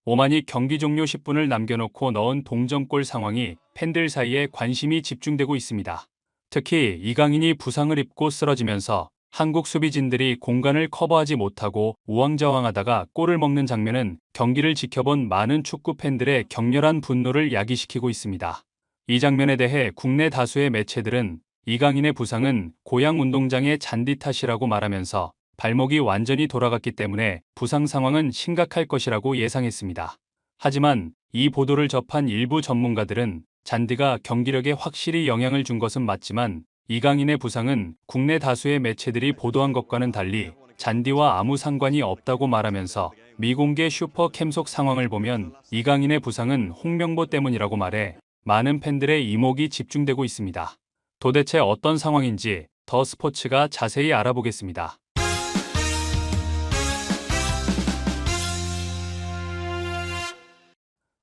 오만이 경기 종료 10분을 남겨놓고 넣은 동점골 상황이 팬들 사이에 관심이 집중되고 있습니다. 특히 이강인이 부상을 입고 쓰러지면서 한국 수비진들이 공간을 커버하지 못하고 우왕좌왕하다가 골을 먹는 장면은 경기를 지켜본 많은 축구 팬들의 격렬한 분노를 야기시키고 있습니다. 이 장면에 대해 국내 다수의 매체들은 이강인의 부상은 고향 운동장의 잔디 탓이라고 말하면서 발목이 완전히 돌아갔기 때문에 부상 상황은 심각할 것이라고 예상했습니다. 하지만 이 보도를 접한 일부 전문가들은 잔디가 경기력에 확실히 영향을 준 것은 맞지만 이강인의 부상은 국내 다수의 매체들이 보도한 것과는 달리 잔디와 아무 상관이 없다고 말하면서 미공개 슈퍼캠 속 상황을 보면 이강인의 부상은 홍명보 때문이라고 말해 많은 팬들의 이목이 집중되고 있습니다. 도대체 어떤 상황인지 더 스포츠가 자세히 알아보겠습니다.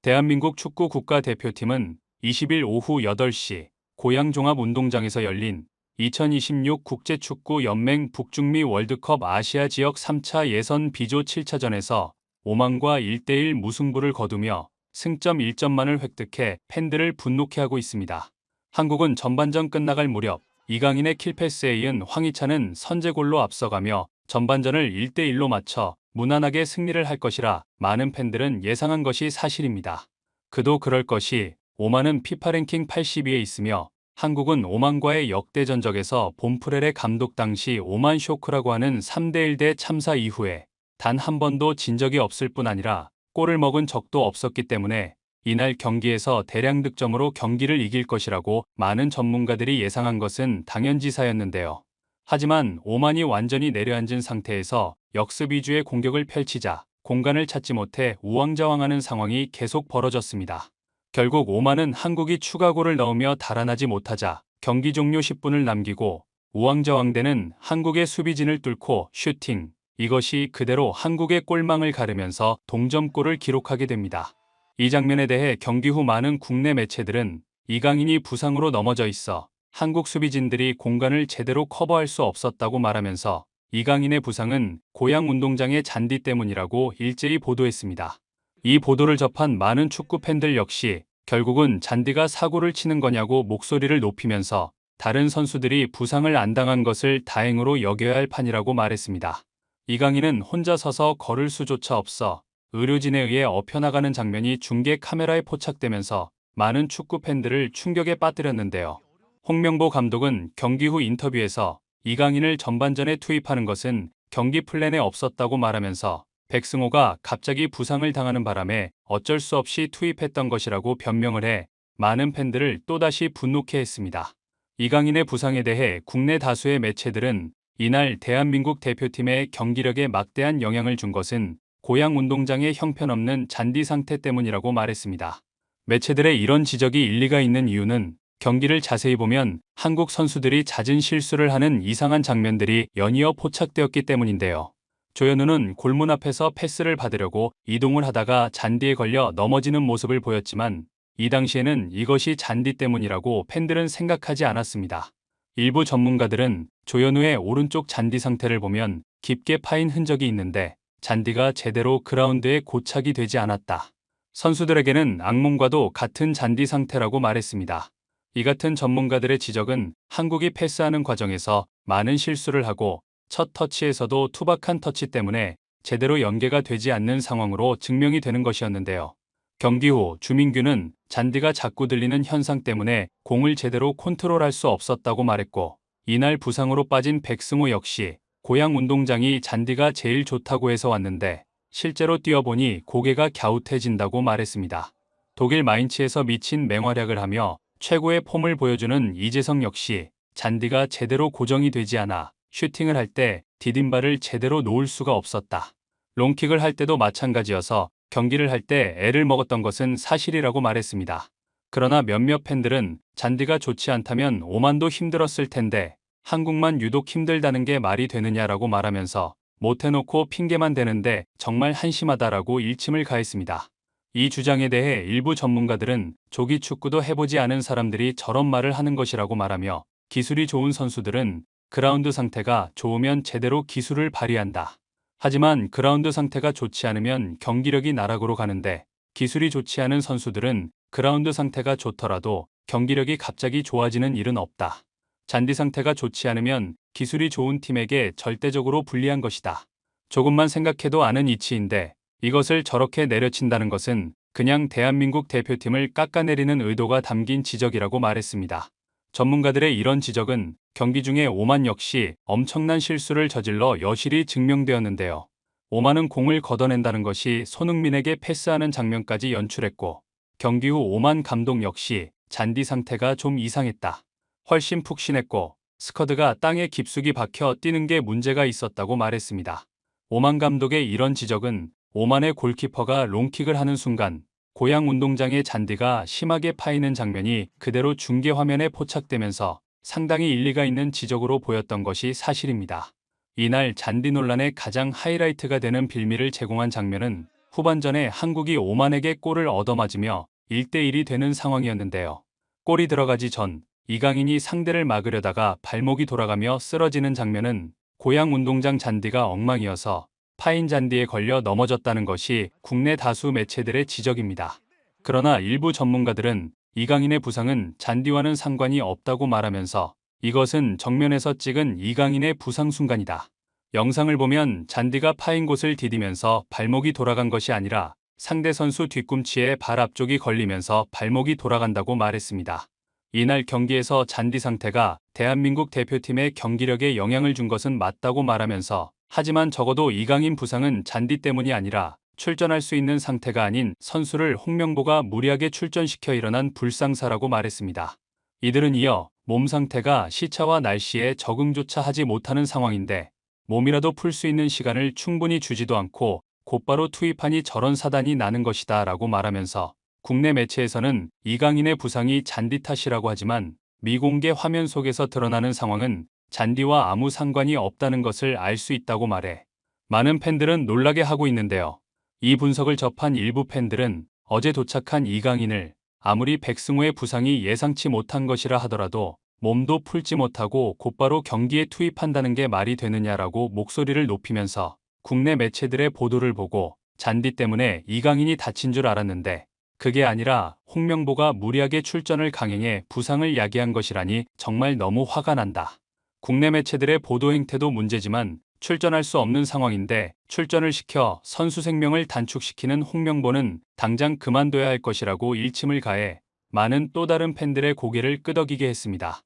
대한민국 축구 국가대표팀은 20일 오후 8시 고양 종합운동장에서 열린 2026 국제축구연맹 북중미 월드컵 아시아 지역 3차 예선 B조 7차전에서 오만과 1대1 무승부를 거두며 승점 1점만을 획득해 팬들을 분노케 하고 있습니다. 한국은 전반전 끝나갈 무렵 이강인의 킬패스에 이은 황희찬은 선제골로 앞서가며 전반전을 1대1로 맞춰 무난하게 승리를 할 것이라 많은 팬들은 예상한 것이 사실입니다. 그도 그럴 것이 오만은 피파 랭킹 80위에 있으며 한국은 오만과의 역대 전적에서 봄프렐의 감독 당시 오만 쇼크라고 하는 3대1대 참사 이후에 단 한 번도 진 적이 없을 뿐 아니라 골을 먹은 적도 없었기 때문에 이날 경기에서 대량 득점으로 경기를 이길 것이라고 많은 전문가들이 예상한 것은 당연지사였는데요. 하지만 오만이 완전히 내려앉은 상태에서 역습 위주의 공격을 펼치자 공간을 찾지 못해 우왕좌왕하는 상황이 계속 벌어졌습니다. 결국 오만은 한국이 추가골을 넣으며 달아나지 못하자 경기 종료 10분을 남기고 우왕좌왕되는 한국의 수비진을 뚫고 슈팅, 이것이 그대로 한국의 골망을 가르면서 동점골을 기록하게 됩니다. 이 장면에 대해 경기 후 많은 국내 매체들은 이강인이 부상으로 넘어져 있어 한국 수비진들이 공간을 제대로 커버할 수 없었다고 말하면서 이강인의 부상은 고향 운동장의 잔디 때문이라고 일제히 보도했습니다. 이 보도를 접한 많은 축구 팬들 역시 결국은 잔디가 사고를 치는 거냐고 목소리를 높이면서 다른 선수들이 부상을 안 당한 것을 다행으로 여겨야 할 판이라고 말했습니다. 이강인은 혼자 서서 걸을 수조차 없어 의료진에 의해 업혀나가는 장면이 중계 카메라에 포착되면서 많은 축구 팬들을 충격에 빠뜨렸는데요. 홍명보 감독은 경기 후 인터뷰에서 이강인을 전반전에 투입하는 것은 경기 플랜에 없었다고 말하면서 백승호가 갑자기 부상을 당하는 바람에 어쩔 수 없이 투입했던 것이라고 변명을 해 많은 팬들을 또다시 분노케 했습니다. 이강인의 부상에 대해 국내 다수의 매체들은 이날 대한민국 대표팀의 경기력에 막대한 영향을 준 것은 고향 운동장의 형편없는 잔디 상태 때문이라고 말했습니다. 매체들의 이런 지적이 일리가 있는 이유는 경기를 자세히 보면 한국 선수들이 잦은 실수를 하는 이상한 장면들이 연이어 포착되었기 때문인데요. 조현우는 골문 앞에서 패스를 받으려고 이동을 하다가 잔디에 걸려 넘어지는 모습을 보였지만 이 당시에는 이것이 잔디 때문이라고 팬들은 생각하지 않았습니다. 일부 전문가들은 조현우의 오른쪽 잔디 상태를 보면 깊게 파인 흔적이 있는데 잔디가 제대로 그라운드에 고착이 되지 않았다. 선수들에게는 악몽과도 같은 잔디 상태라고 말했습니다. 이 같은 전문가들의 지적은 한국이 패스하는 과정에서 많은 실수를 하고 첫 터치에서도 투박한 터치 때문에 제대로 연계가 되지 않는 상황으로 증명이 되는 것이었는데요. 경기 후 주민규는 잔디가 자꾸 들리는 현상 때문에 공을 제대로 컨트롤할 수 없었다고 말했고 이날 부상으로 빠진 백승호 역시 고향 운동장이 잔디가 제일 좋다고 해서 왔는데 실제로 뛰어보니 고개가 갸웃해진다고 말했습니다. 독일 마인츠에서 미친 맹활약을 하며 최고의 폼을 보여주는 이재성 역시 잔디가 제대로 고정이 되지 않아 슈팅을 할 때 디딤발을 제대로 놓을 수가 없었다. 롱킥을 할 때도 마찬가지여서 경기를 할 때 애를 먹었던 것은 사실이라고 말했습니다. 그러나 몇몇 팬들은 잔디가 좋지 않다면 오만도 힘들었을 텐데 한국만 유독 힘들다는 게 말이 되느냐라고 말하면서 못해놓고 핑계만 대는데 정말 한심하다라고 일침을 가했습니다. 이 주장에 대해 일부 전문가들은 조기 축구도 해보지 않은 사람들이 저런 말을 하는 것이라고 말하며 기술이 좋은 선수들은 그라운드 상태가 좋으면 제대로 기술을 발휘한다. 하지만 그라운드 상태가 좋지 않으면 경기력이 나락으로 가는데 기술이 좋지 않은 선수들은 그라운드 상태가 좋더라도 경기력이 갑자기 좋아지는 일은 없다. 잔디 상태가 좋지 않으면 기술이 좋은 팀에게 절대적으로 불리한 것이다. 조금만 생각해도 아는 이치인데 이것을 저렇게 내려친다는 것은 그냥 대한민국 대표팀을 깎아내리는 의도가 담긴 지적이라고 말했습니다. 전문가들의 이런 지적은 경기 중에 오만 역시 엄청난 실수를 저질러 여실히 증명되었는데요. 오만은 공을 걷어낸다는 것이 손흥민에게 패스하는 장면까지 연출했고 경기 후 오만 감독 역시 잔디 상태가 좀 이상했다. 훨씬 푹신했고 스커드가 땅에 깊숙이 박혀 뛰는 게 문제가 있었다고 말했습니다. 오만 감독의 이런 지적은 오만의 골키퍼가 롱킥을 하는 순간 고양 운동장의 잔디가 심하게 파이는 장면이 그대로 중계 화면에 포착되면서 상당히 일리가 있는 지적으로 보였던 것이 사실입니다. 이날 잔디 논란의 가장 하이라이트가 되는 빌미를 제공한 장면은 후반전에 한국이 오만에게 골을 얻어맞으며 1대1이 되는 상황이었는데요. 골이 들어가기 전 이강인이 상대를 막으려다가 발목이 돌아가며 쓰러지는 장면은 고양 운동장 잔디가 엉망이어서 파인 잔디에 걸려 넘어졌다는 것이 국내 다수 매체들의 지적입니다. 그러나 일부 전문가들은 이강인의 부상은 잔디와는 상관이 없다고 말하면서 이것은 정면에서 찍은 이강인의 부상 순간이다. 영상을 보면 잔디가 파인 곳을 디디면서 발목이 돌아간 것이 아니라 상대 선수 뒤꿈치에 발 앞쪽이 걸리면서 발목이 돌아간다고 말했습니다. 이날 경기에서 잔디 상태가 대한민국 대표팀의 경기력에 영향을 준 것은 맞다고 말하면서 하지만 적어도 이강인 부상은 잔디 때문이 아니라 출전할 수 있는 상태가 아닌 선수를 홍명보가 무리하게 출전시켜 일어난 불상사라고 말했습니다. 이들은 이어 몸 상태가 시차와 날씨에 적응조차 하지 못하는 상황인데 몸이라도 풀 수 있는 시간을 충분히 주지도 않고 곧바로 투입하니 저런 사단이 나는 것이다 라고 말하면서 국내 매체에서는 이강인의 부상이 잔디 탓이라고 하지만 미공개 화면 속에서 드러나는 상황은 잔디와 아무 상관이 없다는 것을 알 수 있다고 말해 많은 팬들은 놀라게 하고 있는데요. 이 분석을 접한 일부 팬들은 어제 도착한 이강인을 아무리 백승호의 부상이 예상치 못한 것이라 하더라도 몸도 풀지 못하고 곧바로 경기에 투입한다는 게 말이 되느냐라고 목소리를 높이면서 국내 매체들의 보도를 보고 잔디 때문에 이강인이 다친 줄 알았는데 그게 아니라 홍명보가 무리하게 출전을 강행해 부상을 야기한 것이라니 정말 너무 화가 난다. 국내 매체들의 보도 행태도 문제지만 출전할 수 없는 상황인데 출전을 시켜 선수 생명을 단축시키는 홍명보는 당장 그만둬야 할 것이라고 일침을 가해 많은 또 다른 팬들의 고개를 끄덕이게 했습니다.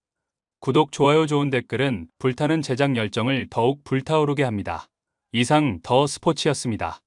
구독, 좋아요, 좋은 댓글은 불타는 제작 열정을 더욱 불타오르게 합니다. 이상 더 스포츠였습니다.